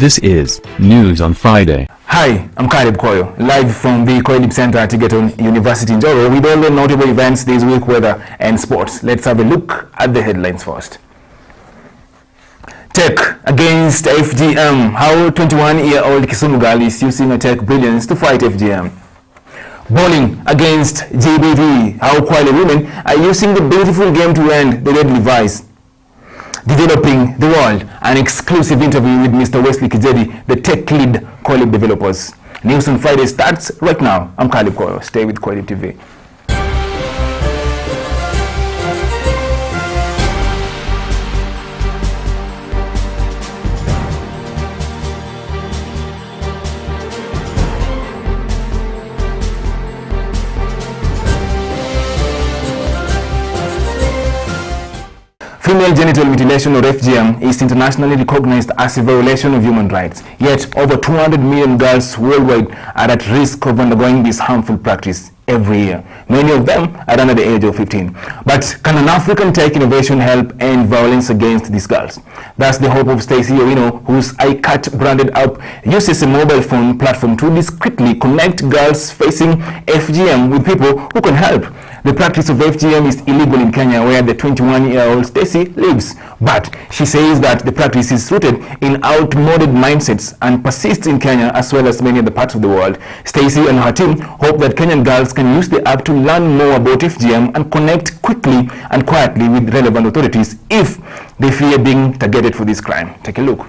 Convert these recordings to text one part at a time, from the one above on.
This is News on Friday. Hi, I'm Calebkoyo, live from the CoELIB Center at Egerton University in Joro with all the notable events this week, weather and sports. Let's have a look at the headlines first. Tech against FGM. How 21-year-old Kisumu girl is using her tech brilliance to fight FGM. Bowling against GBV. How Kwale women are using the beautiful game to end the deadly vice. Developing the world. An exclusive interview with Mr. Wesley Kijedi, the tech lead CoELIB developers. News on Friday starts right now. I'm Calebkoyo. Stay with CoELIB TV. Female genital mutilation, or FGM, is internationally recognized as a violation of human rights. Yet, over 200 million girls worldwide are at risk of undergoing this harmful practice every year. Many of them are under the age of 15. But can an African tech innovation help end violence against these girls? That's the hope of Stacey Owino, whose iCat branded app uses a mobile phone platform to discreetly connect girls facing FGM with people who can help. The practice of FGM is illegal in Kenya, where the 21-year-old Stacey lives. But she says that the practice is rooted in outmoded mindsets and persists in Kenya as well as many other parts of the world. Stacey and her team hope that Kenyan girls can use the app to learn more about FGM and connect quickly and quietly with relevant authorities if they fear being targeted for this crime. Take a look.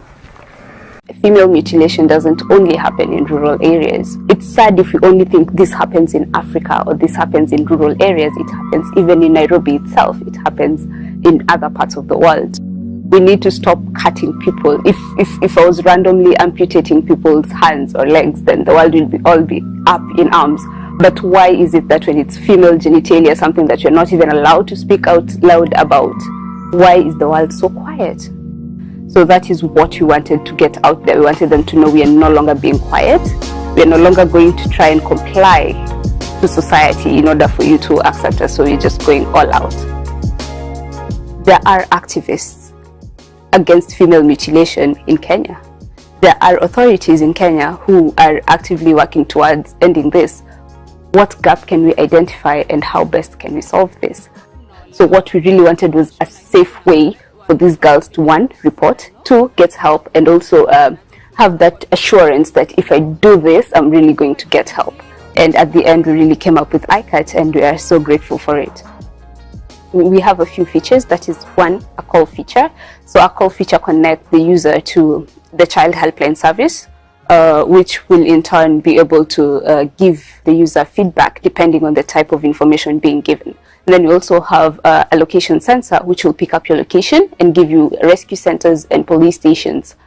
Female mutilation doesn't only happen in rural areas. It's sad if we only think this happens in Africa or this happens in rural areas. It happens even in Nairobi itself. It happens in other parts of the world. We need to stop cutting people. If I was randomly amputating people's hands or legs, then the world will all be up in arms. But why is it that when it's female genitalia, something that you're not even allowed to speak out loud about, why is the world so quiet? So that is what we wanted to get out there. We wanted them to know we are no longer being quiet. We are no longer going to try and comply to society in order for you to accept us. So we're just going all out. There are activists against female mutilation in Kenya. There are authorities in Kenya who are actively working towards ending this. What gap can we identify and how best can we solve this? So what we really wanted was a safe way for these girls to, one, report, two, get help, and also have that assurance that if I do this, I'm really going to get help. And at the end, we really came up with iCat, and we are so grateful for it. We have a few features. That is, one, a call feature. So our call feature connects the user to the child helpline service, which will in turn be able to give the user feedback depending on the type of information being given. And then we also have a location sensor, which will pick up your location and give you rescue centers and police stations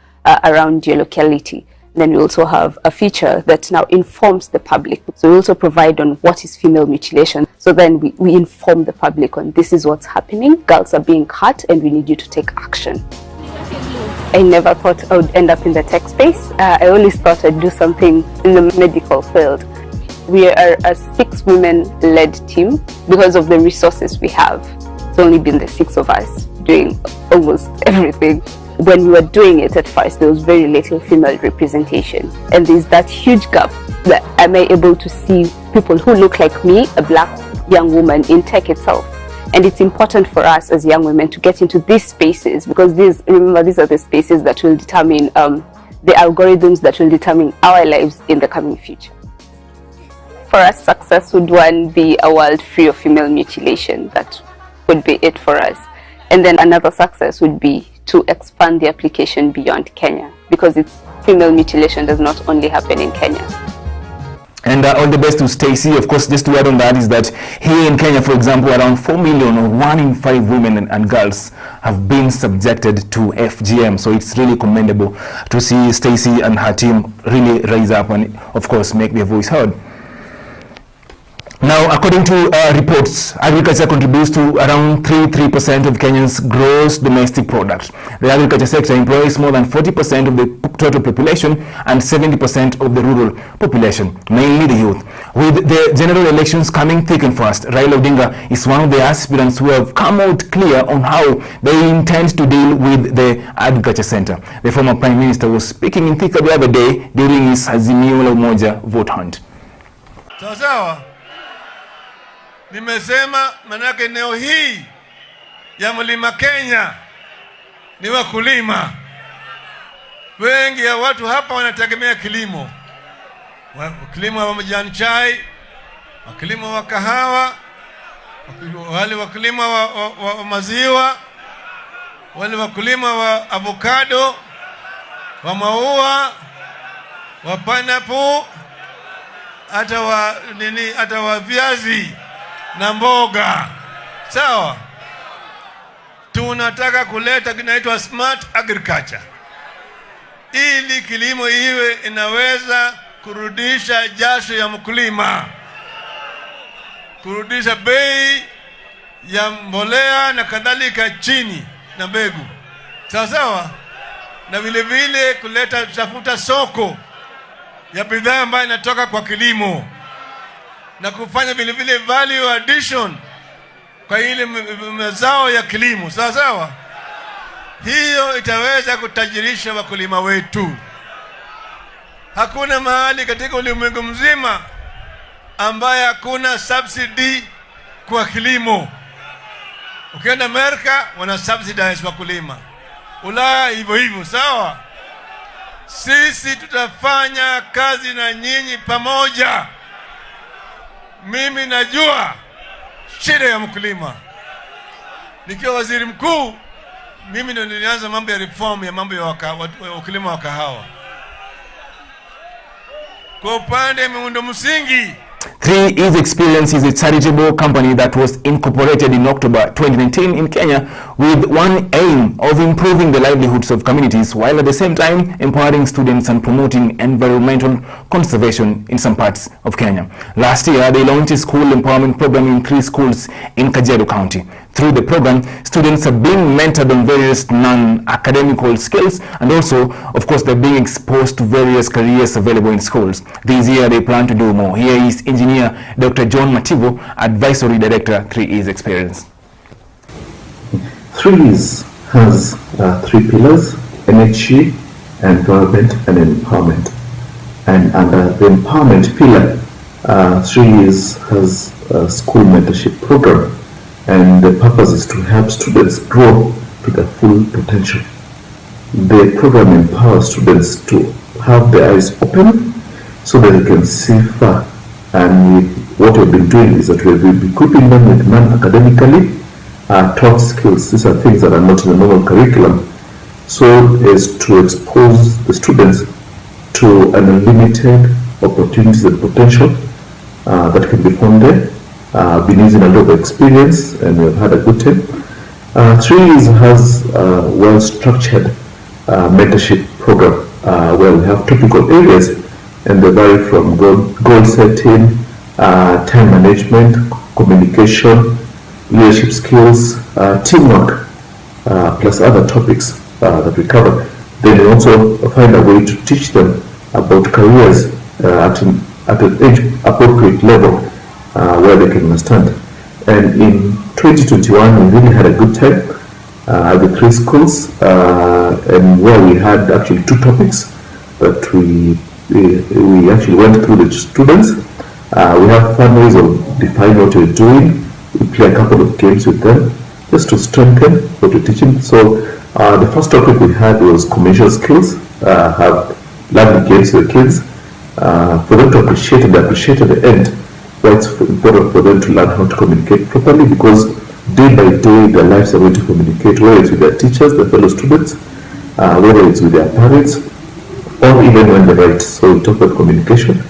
around your locality. And then we also have a feature that now informs the public. So we also provide on what is female mutilation. So then we inform the public on this is what's happening. Girls are being cut and we need you to take action. I never thought I would end up in the tech space. I always thought I'd do something in the medical field. We are a 6 women-led team because of the resources we have. It's only been the 6 of us doing almost everything. When we were doing it at first, there was very little female representation. And there's that huge gap that am I able to see people who look like me, a black young woman, in tech itself. And it's important for us as young women to get into these spaces because these are the spaces that will determine the algorithms that will determine our lives in the coming future. For us, success would, one, be a world free of female mutilation. That would be it for us. And then another success would be to expand the application beyond Kenya because female mutilation does not only happen in Kenya. And all the best to Stacey. Of course, just to add on that is that here in Kenya, for example, around 4 million or 1 in 5 women and girls have been subjected to FGM. So it's really commendable to see Stacey and her team really rise up and, of course, make their voice heard. Now, according to reports, agriculture contributes to around 3% of Kenya's gross domestic product. The agriculture sector employs more than 40% of the total population and 70% of the rural population, mainly the youth. With the general elections coming thick and fast, Raila Odinga is one of the aspirants who have come out clear on how they intend to deal with the agriculture sector. The former Prime Minister was speaking in Thika the other day during his Azimio la Umoja vote hunt. Sawa. Nimesema manake eneo hii ya Mlima Kenya ni wakulima. Wengi ya watu hapa wanategemea kilimo. Wakulima wa majani chai, wakulima wa kahawa, wale wakulima wa maziwa, wale wakulima wa avocado, wa maua, wa pineapple, hata wa viazi na mboga. Sawa? Tunataka kuleta kinaitwa smart agriculture, ili kilimo iwe inaweza kurudisha jasho ya mkulima, kurudisha bei ya mbolea na kadhalika chini na mbegu. Sawa sawa? Na vile vile kuleta tafuta soko ya bidhaa ambayo inatoka kwa kilimo, na kufanya vile vile value addition kwa ile mazao ya kilimo. Sawa sawa? Hiyo itaweza kutajirisha wakulima wetu. Hakuna mahali katika ulimwengu mzima ambaye hakuna subsidy kwa kilimo. Ukienda Amerika wana subsidize wakulima, Ulaya hivyo hivyo. Sawa? Sisi tutafanya kazi na nyinyi pamoja. Mimi najua shida ya mkulima. Nikiwa waziri mkuu, mimi ndo nilianza mambo ya reform ya mambo ya ukulima wa kahawa. Kwa upande miundo msingi, 3E's Experience is a charitable company that was incorporated in October 2019 in Kenya with one aim of improving the livelihoods of communities while at the same time empowering students and promoting environmental conservation in some parts of Kenya. Last year, they launched a school empowerment program in 3 schools in Kajiado County. Through the program, students are being mentored on various non-academical skills, and also, of course, they're being exposed to various careers available in schools. This year, they plan to do more. Here is Engineer Dr. John Mativo, Advisory Director, 3E's Experience. 3E's has 3 pillars: energy, environment, and empowerment. And under the empowerment pillar, 3E's has a school mentorship program. And the purpose is to help students grow to their full potential. The program empowers students to have their eyes open so that they can see far. And what we've been doing is that we've been equipping them with non-academically taught skills. These are things that are not in the normal curriculum, so as to expose the students to an unlimited opportunities and potential that can be found there. Been using a lot of experience, and we've had a good time. 3E's has a well-structured mentorship program where we have topical areas, and they vary from goal setting, time management, communication, leadership skills, teamwork, plus other topics that we cover. Then we also find a way to teach them about careers at an age appropriate level where they can understand. And in 2021, we really had a good time at the 3 schools, and where we had actually 2 topics that we actually went through the students. We have fun ways of defining what we're doing. We play a couple of games with them just to strengthen what we're teaching. So the first topic we had was commercial skills. Have lovely games with the kids for them to appreciate, and appreciate at the end why it's important for them to learn how to communicate properly, because day by day their lives are going to communicate, whether it's with their teachers, their fellow students, whether it's with their parents, or even when they write. So we talk about communication.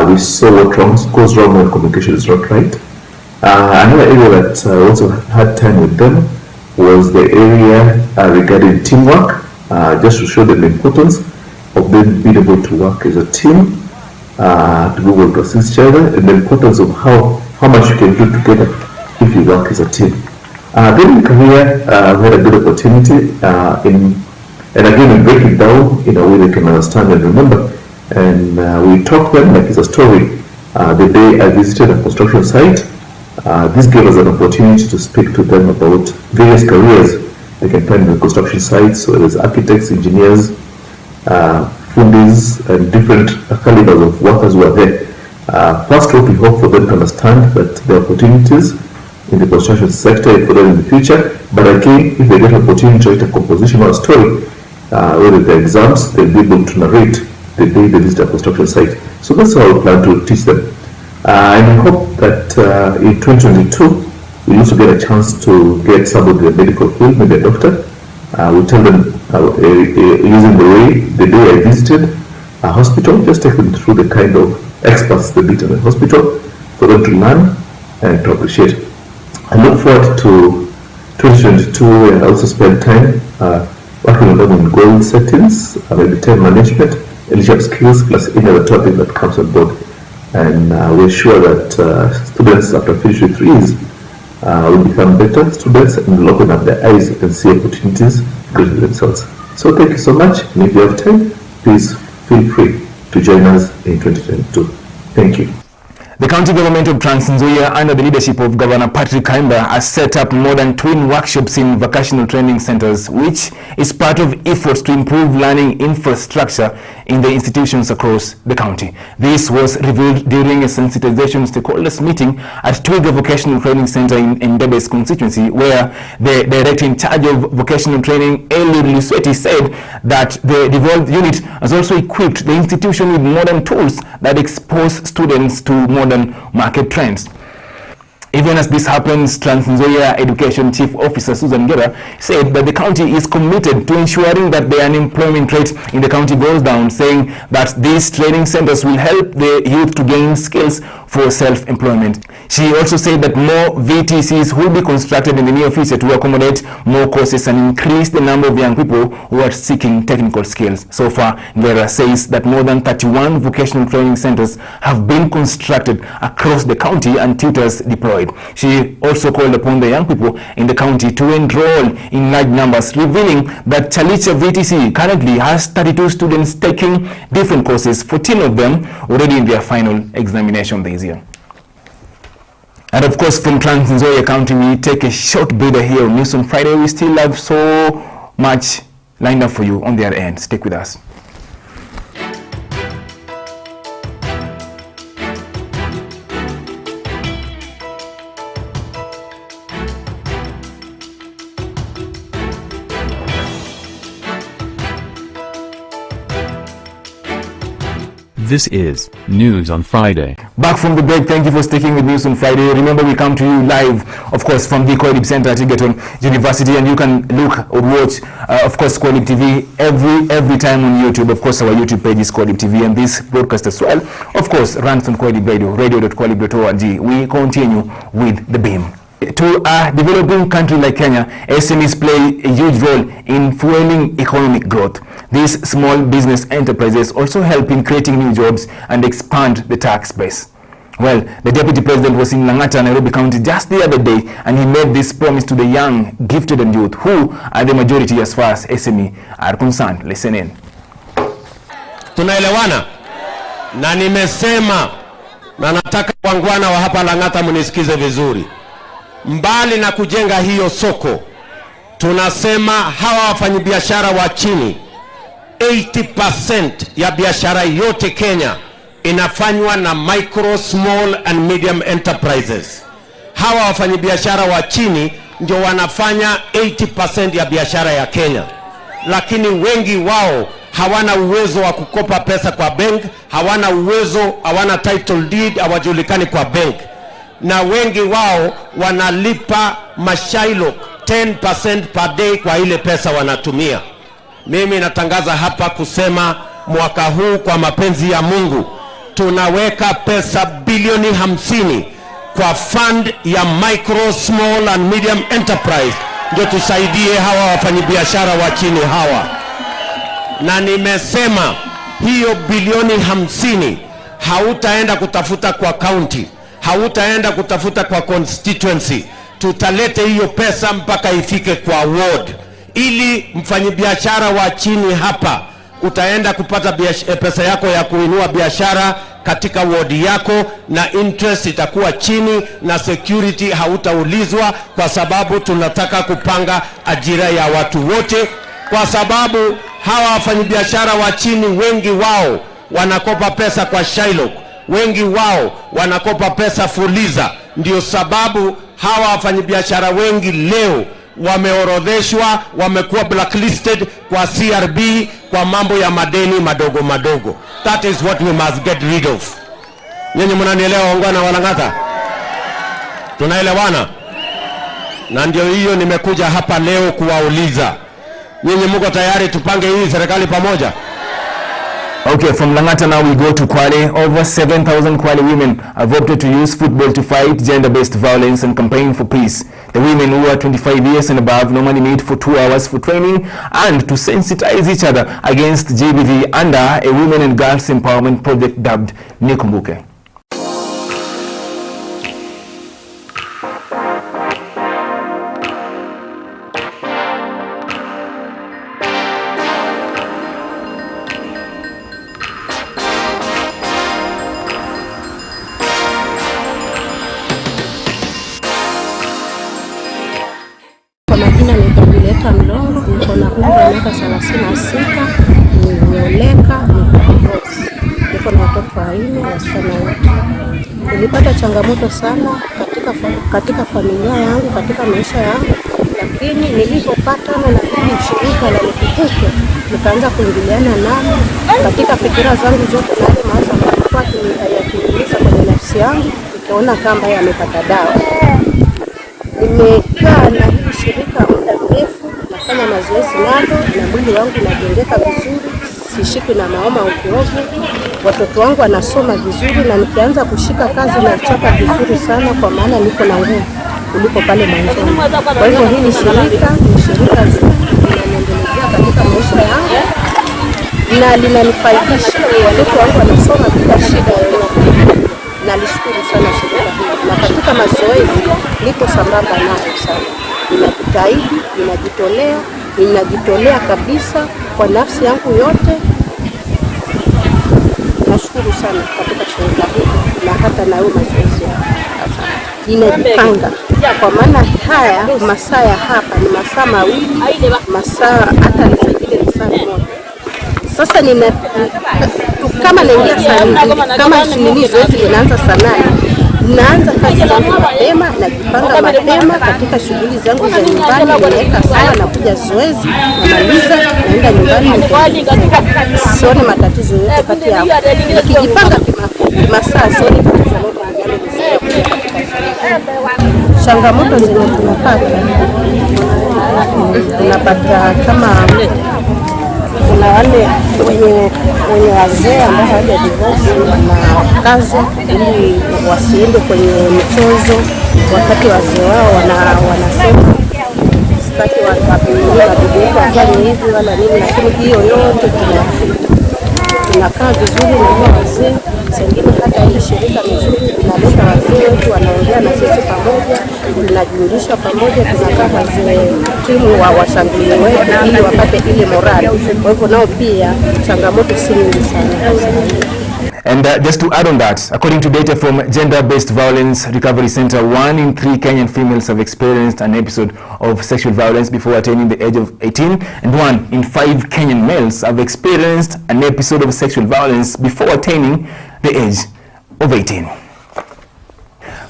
We saw what goes wrong when communication is not right. Another area that I also had time with them was the area regarding teamwork, just to show them the importance of them being able to work as a team, to be able to assist each other, and the importance of how how much you can do together if you work as a team. During career, we had a good opportunity and again we break it down in a way they can understand and remember. And we talk them like it's a story. The day I visited a construction site, this gave us an opportunity to speak to them about various careers they can find in the construction sites. So there's architects, engineers, foodies, and different calibers of workers who are there. First, what we hope for them to understand that there are opportunities in the construction sector for them in the future. But again, if they get an opportunity to write a composition or a story, whether the exams, they'll be able to narrate the day they visit a construction site. So that's how we plan to teach them. And we hope that in 2022, we'll also get a chance to get somebody in the medical field, maybe a doctor. We'll tell them using the way the day I visited a hospital, just take them through the kind of experts they meet in the hospital for them to learn and to appreciate. I look forward to 2022 and also spend time working with them on goal settings, maybe time management, leadership skills, plus any other topic that comes on board. And we're sure that students after finishing 3 years will become better students and will open up their eyes and see opportunities greater themselves. So thank you so much, and if you have time, please feel free to join us in 2022. Thank you. The county government of Trans Nzoia, under the leadership of Governor Patrick Kaimba, has set up more than 20 workshops in vocational training centers, which is part of efforts to improve learning infrastructure in the institutions across the county. This was revealed during a sensitization stakeholders meeting at Twiga Vocational Training Center in Ndebes constituency, where the director in charge of vocational training, Eli Lusweti, said that the devolved unit has also equipped the institution with modern tools that expose students to modern market trends. Even as this happens, Trans Nzoia Education Chief Officer Susan Gera said that the county is committed to ensuring that the unemployment rate in the county goes down, saying that these training centers will help the youth to gain skills for self-employment. She also said that more VTCs will be constructed in the near future to accommodate more courses and increase the number of young people who are seeking technical skills. So far, Gera says that more than 31 vocational training centers have been constructed across the county and tutors deployed. She also called upon the young people in the county to enroll in large numbers, revealing that Chalicha VTC currently has 32 students taking different courses, 14 of them already in their final examination this year. And of course, from Trans Nzoia County, we take a short breather here on News on Friday. We still have so much lined up for you on the other end. Stick with us. This is News on Friday. Back from the break, thank you for sticking with News on Friday. Remember, we come to you live, of course, from the CoELIB Center at Egerton University, and you can look or watch, of course, CoELIB TV every time on YouTube. Of course, our YouTube page is CoELIB TV, and this broadcast as well, of course, runs on CoELIB Radio, radio.coelib.org. We continue with the beam. To a developing country like Kenya, SMEs play a huge role in fueling economic growth. These small business enterprises also help in creating new jobs and expand the tax base. Well, the Deputy President was in Langata, Nairobi County just the other day, and he made this promise to the young, gifted and youth, who are the majority as far as SME are concerned. Listen in. Tunaelewana? Na nimesema, na nataka wangwana wa hapa Langata munisikize vizuri. Mbali na kujenga hiyo soko, tunasema hawa wafanyabiashara wa chini, 80% ya biashara yote Kenya inafanywa na micro, small and medium enterprises. Hawa wafanyabiashara wa chini ndio wanafanya 80% ya biashara ya Kenya. Lakini wengi wao hawana uwezo wa kukopa pesa kwa bank, hawana uwezo, hawana title deed, hawajulikani kwa bank. Na wengi wao wanalipa mashailo 10% per day kwa ile pesa wanatumia. Mimi natangaza hapa kusema mwaka huu kwa mapenzi ya Mungu tunaweka pesa bilioni 50 kwa fund ya micro, small and medium enterprise, ndio tusaidie hawa wafanyabiashara wa chini hawa. Na nimesema hiyo bilioni 50 hautaenda kutafuta kwa county, hautaenda kutafuta kwa constituency. Tutalete hiyo pesa mpaka ifike kwa ward, ili mfanyibiashara wa chini hapa utaenda kupata pesa yako ya kuinua biashara katika ward yako, na interest itakuwa chini na security hautaulizwa, kwa sababu tunataka kupanga ajira ya watu wote, kwa sababu hawa wafanyibiashara wa chini wengi wao wanakopa pesa kwa Shylock, wengi wao wanakopa pesa Fuliza. Ndio sababu hawa wafanyibiashara wengi leo wameorodheshwa, wamekuwa blacklisted kwa CRB kwa mambo ya madeni madogo madogo. That is what we must get rid of. Nyinyi mnanielewa wangwana wa Lang'ata? Tunaelewana? Na ndio hiyo nimekuja hapa leo kuwauliza. Nyinyi mko tayari tupange hii serikali pamoja? Okay, from Lang'ata now we go to Kwale. Over 7,000 Kwale women have opted to use football to fight gender-based violence and campaign for peace. The women, who are 25 years and above, normally meet for 2 hours for training and to sensitize each other against GBV under a women and girls empowerment project dubbed Nikumbuke. Niko na umri wa miaka 36, nimeoleka, niko na watoto 4, wasichana wote. Nilipata changamoto sana katika familia yangu, katika maisha yangu, lakini nilipopatana na hili shirika la Nikumbuke, nikaanza kuingiliana nalo katika fikira zangu zote, na yale mawazo ambayo yakiniuliza kwenye nafsi yangu, nikaona kama yamepata dawa. Nimekaa na hili shirika muda mrefu, nafanya mazoezi nalo na mwili wangu unajengeka vizuri, sishiki na maoma ovyo. Watoto wangu wanasoma vizuri, na nikianza kushika kazi na kuchapa vizuri sana, kwa maana niko na nguvu kuliko pale mwanzoni. Kwa hivyo hili shirika ni shirika zuri, linaniendelezea katika maisha yangu na linanifaidisha. Watoto wangu wanasoma bila shida yoyote. Nalishukuru sana shirika hili, na katika mazoezi niko sambamba nayo sana. Ninajitahidi, ninajitolea kabisa kwa nafsi yangu yote. Nashukuru sana katika shirika hili na hata na mazoezi. Ninajipanga kwa maana haya masaa ya hapa ni masaa mawili, masaa hata nisajile ni saa moja. Sasa kama naingia saa mbili, kama nini zoezi linaanza saa 8, naanza kazi zangu mapema, najipanga mapema katika shughuli zangu za nyumbani, naweka sawa na kuja zoezi, namaliza, naenda nyumbani. Sioni matatizo yote kati yao. Nikijipanga masaa sioni tatizo lolote. Changamoto zenye tunapata kama kuna wale wenye wazee ambao hawaja divorce na kazi ili wasiende kwenye michezo, wakati wazee wao wanasema sitaki wafanye hivi wala nini, lakini hiyo yote tunakaa vizuri na wazee. Sengine hata hii shirika nzuri inaleta wazee wetu, wanaongea na sisi pamoja, tunajiungisha pamoja, tunakaa wazee timu wa washangilie wetu ili wapate ile morali. Kwa hivyo nao pia changamoto si nyingi sana. And just to add on that, according to data from Gender-Based Violence Recovery Center, 1 in 3 Kenyan females have experienced an episode of sexual violence before attaining the age of 18, and 1 in 5 Kenyan males have experienced an episode of sexual violence before attaining the age of 18.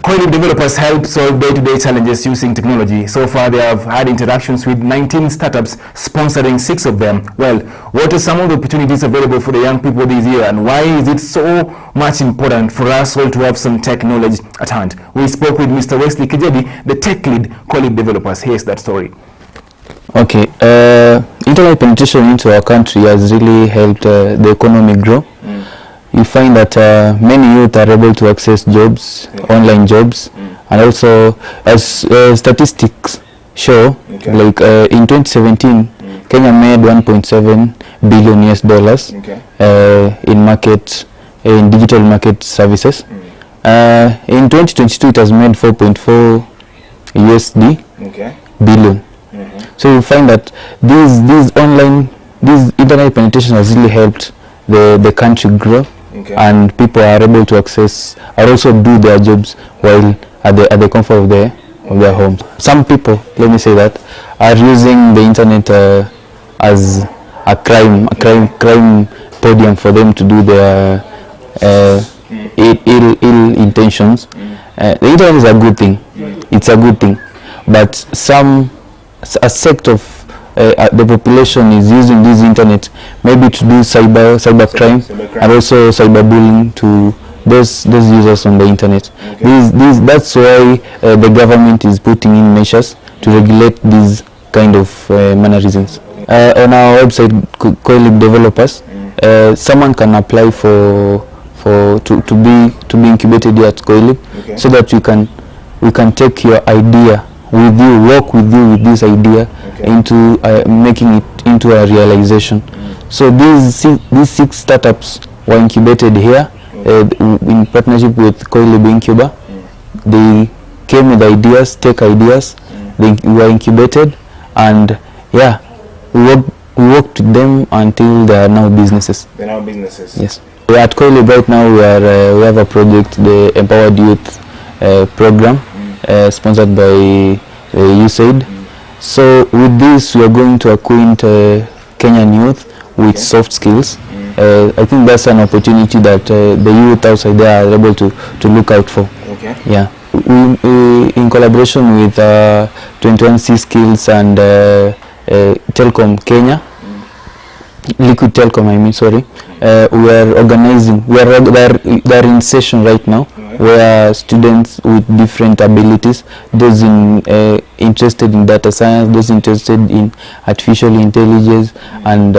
CoELIB developers help solve day-to-day challenges using technology. So far, they have had interactions with 19 startups, sponsoring 6 of them. Well, what are some of the opportunities available for the young people this year, and why is it so much important for us all to have some tech knowledge at hand? We spoke with Mr. Wesley Kijedi, the tech lead CoELIB developers. Here's that story. Okay, internet penetration into our country has really helped the economy grow. You find that many youth are able to access jobs, online jobs, and also as statistics show, like in 2017, Kenya made $1.7 billion in digital market services, In 2022, it has made 4.4 USD billion. So you find that this internet penetration has really helped the country grow, and people are able to access and also do their jobs while at the comfort of their homes. Some people, let me say that, are using the internet as a crime podium for them to do their ill intentions. The internet is a good thing. It's a good thing, but a sect of the population is using this internet maybe to do cyber crime and also cyberbullying to those users on the internet. That's why the government is putting in measures to regulate these kind of mannerisms. On our website, CoELIB developers, someone can apply to be incubated here at CoELIB, so that we can take your idea with you, work with you with this idea into making it into a realization. So these 6 startups were incubated here in partnership with CoELIB Incuba. They came with ideas, tech ideas. They were incubated, and yeah, we worked with them until they are now businesses. They're now businesses. Yes. At CoELIB right now we have a project, the Empowered Youth program, sponsored by USAID. So with this we are going to acquaint Kenyan youth with soft skills. I think that's an opportunity that the youth outside there are able to look out for. Yeah. We in collaboration with 21C Skills and Telecom Kenya, Liquid Telecom, I mean, sorry. We are organizing, they're in session right now, where students with different abilities, those interested in data science, those interested in artificial intelligence and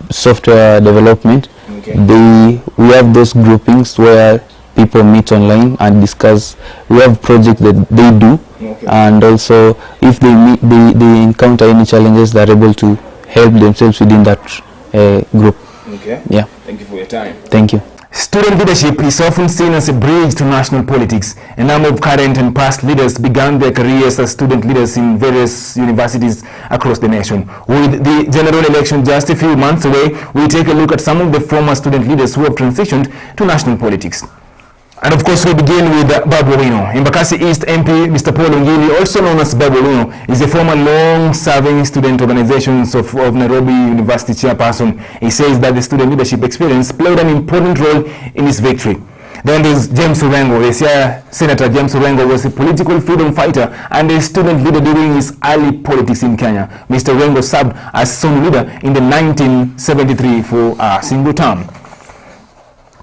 software development, we have those groupings where people meet online and discuss. We have projects that they do, and also if they encounter any challenges, they're able to help themselves within that group. Yeah. Thank you for your time. Thank you. Student leadership is often seen as a bridge to national politics. A number of current and past leaders began their careers as student leaders in various universities across the nation. With the general election just a few months away, we take a look at some of the former student leaders who have transitioned to national politics. And of course, we begin with Babu Owino. Embakasi East MP, Mr. Paul Ngili, also known as Babu Owino, is a former long-serving student organizations of Nairobi University chairperson. He says that the student leadership experience played an important role in his victory. Then there's James Orengo. Senator James Orengo was a political freedom fighter and a student leader during his early politics in Kenya. Mr. Orengo served as song leader in the 1973 for a single term.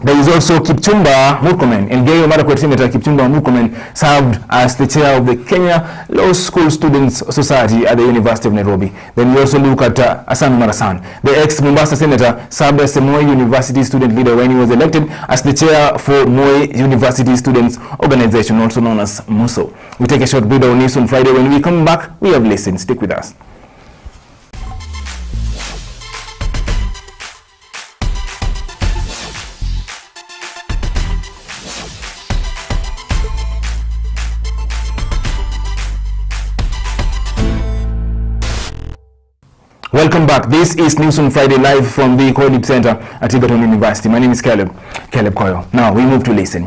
There is also Kipchumba Murkomen. Elgeyo Marakwet Senator Kipchumba Murkomen served as the chair of the Kenya Law School Students Society at the University of Nairobi. Then we also look at Hassan Marasan. The ex-Mombasa Senator served as a Moi University student leader when he was elected as the chair for Moi University Students Organization, also known as MUSO. We take a short break on News on Friday. When we come back, we have listened. Stick with us. Welcome back. This is News on Friday, live from the CoELIB Center at Egerton University. My name is Calebkoyo. Now we move to listen.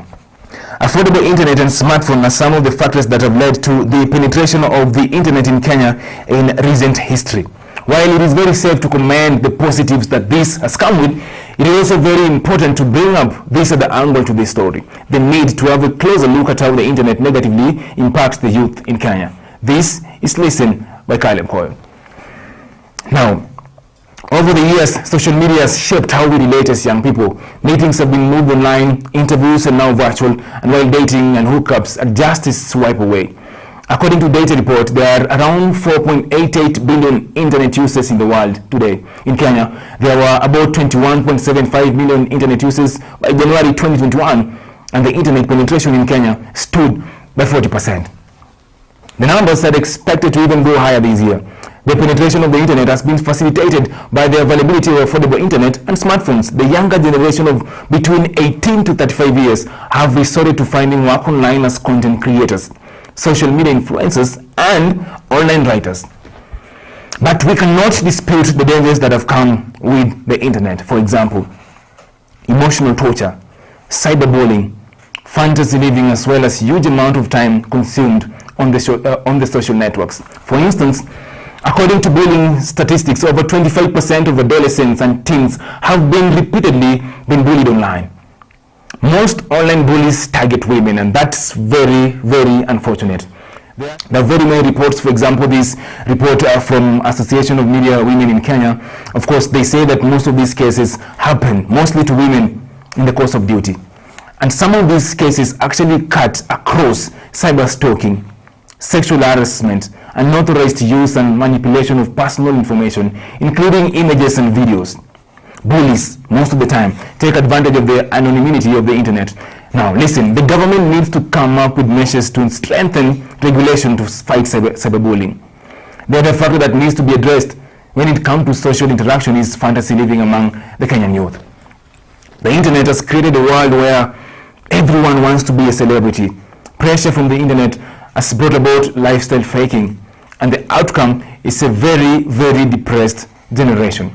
Affordable internet and smartphone are some of the factors that have led to the penetration of the internet in Kenya in recent history. While it is very safe to commend the positives that this has come with, it is also very important to bring up this other angle to this story: the need to have a closer look at how the internet negatively impacts the youth in Kenya. This is Listen by Calebkoyo. Now, over the years, social media has shaped how we relate as young people. Meetings have been moved online, interviews are now virtual, and while dating and hookups are just a swipe away. According to data report, there are around 4.88 billion internet users in the world today. In Kenya, there were about 21.75 million internet users by January 2021, and the internet penetration in Kenya stood by 40%. The numbers are expected to even go higher this year. The penetration of the internet has been facilitated by the availability of affordable internet and smartphones. The younger generation of between 18 to 35 years have resorted to finding work online as content creators, social media influencers, and online writers. But we cannot dispute the dangers that have come with the internet. For example, emotional torture, cyberbullying, fantasy living, as well as huge amount of time consumed on the social networks. For instance, according to bullying statistics, over 25% of adolescents and teens have repeatedly been bullied online. Most online bullies target women, and that's very, very unfortunate. There are very many reports. For example, this report from Association of Media Women in Kenya, of course, they say that most of these cases happen mostly to women in the course of duty. And some of these cases actually cut across cyber stalking, sexual harassment, unauthorized use and manipulation of personal information, including images and videos. Bullies, most of the time, take advantage of the anonymity of the internet. Now, listen, the government needs to come up with measures to strengthen regulation to fight cyberbullying. The other factor that needs to be addressed when it comes to social interaction is fantasy living among the Kenyan youth. The internet has created a world where everyone wants to be a celebrity. Pressure from the internet has brought about lifestyle faking, and the outcome is a very, very depressed generation.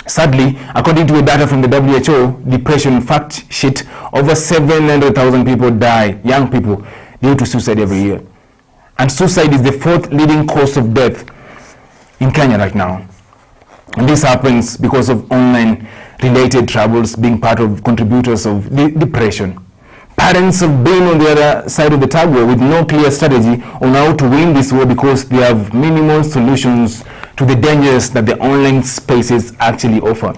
Sadly, according to data from the WHO depression fact sheet, over 700,000 people die, young people, due to suicide every year. And suicide is the fourth leading cause of death in Kenya right now. And this happens because of online related troubles being part of contributors of depression. Parents have been on the other side of the tug war with no clear strategy on how to win this war because they have minimal solutions to the dangers that the online spaces actually offer.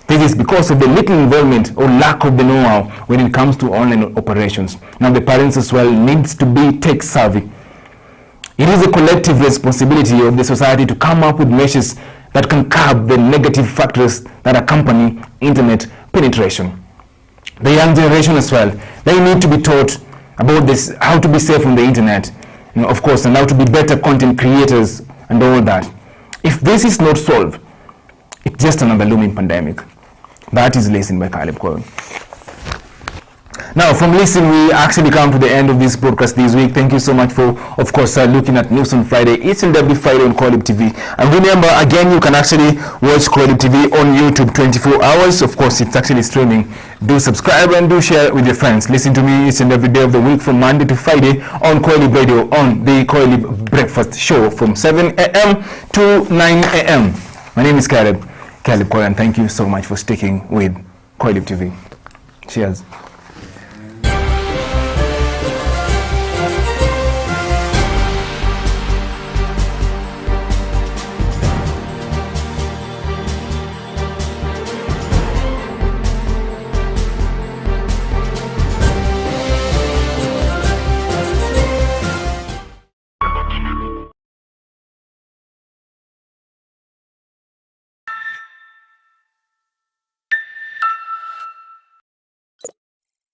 This is because of the little involvement or lack of the know-how when it comes to online operations. Now the parents as well needs to be tech savvy. It is a collective responsibility of the society to come up with measures that can curb the negative factors that accompany internet penetration. The young generation as well, they need to be taught about this, how to be safe on the internet, of course, and how to be better content creators and all that. If this is not solved, it's just another looming pandemic. That is Listen by Calebkoyo. Now, from Listen, we actually come to the end of this broadcast this week. Thank you so much for, of course, looking at News on Friday, each and every Friday on CoELIB TV. And remember, again, you can actually watch CoELIB TV on YouTube 24 hours. Of course, it's actually streaming. Do subscribe and do share with your friends. Listen to me each and every day of the week from Monday to Friday on CoELIB Radio on the CoELIB Breakfast Show from 7 a.m. to 9 a.m. My name is Calebkoyo, and thank you so much for sticking with CoELIB TV. Cheers.